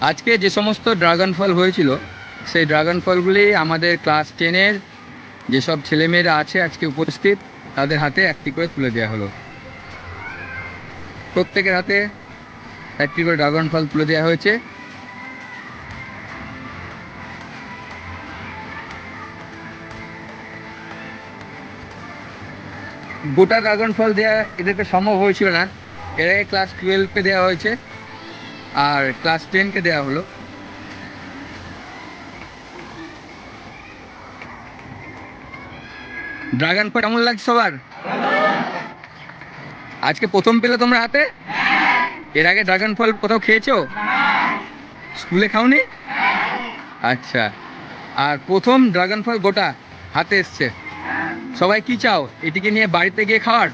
আজকে যে সমস্ত ড্রাগন ফল হয়েছিল সেই ড্রাগন ফলগুলি আমাদের ক্লাস 10-এর যেসব ছেলেমেয়েরা আছে আজকে উপস্থিত তাদের হাতে একটি করে তুলে দেওয়া হলো। প্রত্যেকের হাতে একটি করে ড্রাগন ফল তুলে দেওয়া হয়েছে। গোটা ড্রাগন ফল দেওয়া এদেরকে সম্ভব হয়েছিল না, এর আগে ক্লাস 12কে দেওয়া হয়েছে আর ক্লাস 10কে দেওয়া হলো। ড্রাগন ফল কেমন লাগছে সবার? আজকে প্রথম পেলে তোমরা হাতে? এর আগে ড্রাগন ফল কোথাও খেয়েছো? স্কুলে খাওনি? আচ্ছা, আর প্রথম ড্রাগন ফল গোটা হাতে এসছে। সবাই কি চাও, এটিকে নিয়ে বাড়িতে গিয়ে খাওয়ার?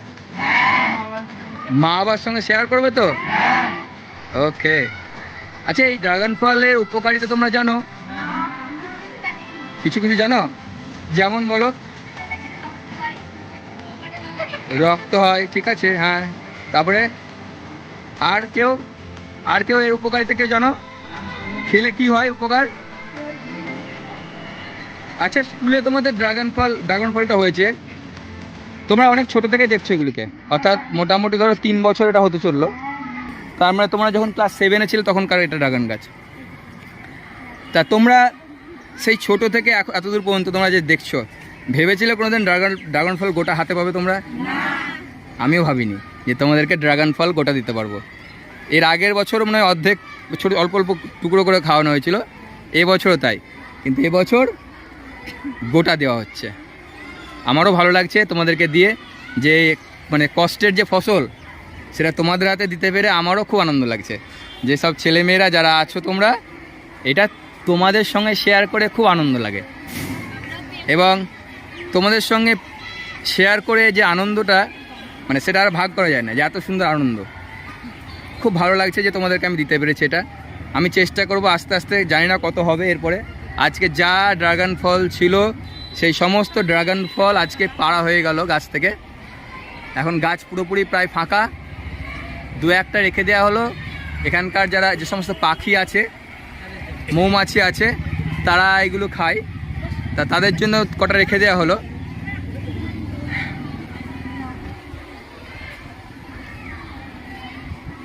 মা বাবার সঙ্গে শেয়ার করবে তো? ওকে। আচ্ছা, এই ড্রাগন ফলের উপকারিতা তোমরা জানো? কিছু কিছু জানো? যেমন বলো। রক্ত হয়, ঠিক আছে, হ্যাঁ। তারপরে আর কেউ এর উপকারিতা কেউ জানো? খেলে কি হয় উপকার? আচ্ছা, স্কুলে তোমাদের ড্রাগন ফলটা হয়েছে, তোমরা অনেক ছোট থেকে দেখছো এগুলিকে, অর্থাৎ মোটামুটি ধরো 3 বছর এটা হতে চললো। তার মানে তোমরা যখন ক্লাস 7-এ ছিলে তখনকার এটা ড্রাগন গাছ। তা তোমরা সেই ছোট থেকে এতদূর পর্যন্ত তোমরা যে দেখছো, ভেবেছিলে কোনোদিন ড্রাগন ফল গোটা হাতে পাবে তোমরা? আমিও ভাবিনি যে তোমাদেরকে ড্রাগন ফল গোটা দিতে পারবো। এর আগের বছর মনে হয় অর্ধেক ছোটো অল্প অল্প টুকরো করে খাওয়ানো হয়েছিল, এবছরও তাই, কিন্তু এবছর গোটা দেওয়া হচ্ছে। আমারও ভালো লাগছে তোমাদেরকে দিয়ে, যে মানে কষ্টের যে ফসল সেটা তোমাদের হাতে দিতে পেরে আমারও খুব আনন্দ লাগছে। যেসব ছেলেমেয়েরা যারা আছো তোমরা, এটা তোমাদের সঙ্গে শেয়ার করে খুব আনন্দ লাগে, এবং তোমাদের সঙ্গে শেয়ার করে যে আনন্দটা মানে সেটা আর ভাগ করা যায় না, যে এত সুন্দর আনন্দ। খুব ভালো লাগছে যে তোমাদেরকে আমি দিতে পেরেছি এটা। আমি চেষ্টা করব আস্তে আস্তে, জানি না কত হবে এরপরে। আজকে যা ড্রাগন ফল ছিল সেই সমস্ত ড্রাগন ফল আজকে পাড়া হয়ে গেল গাছ থেকে। এখন গাছ পুরোপুরি প্রায় ফাঁকা, 2-1টা রেখে দেওয়া হলো। এখানকার যে সমস্ত পাখি আছে, মৌমাছি আছে, তারা এগুলো খায়, তা তাদের জন্য কটা রেখে দেওয়া হলো।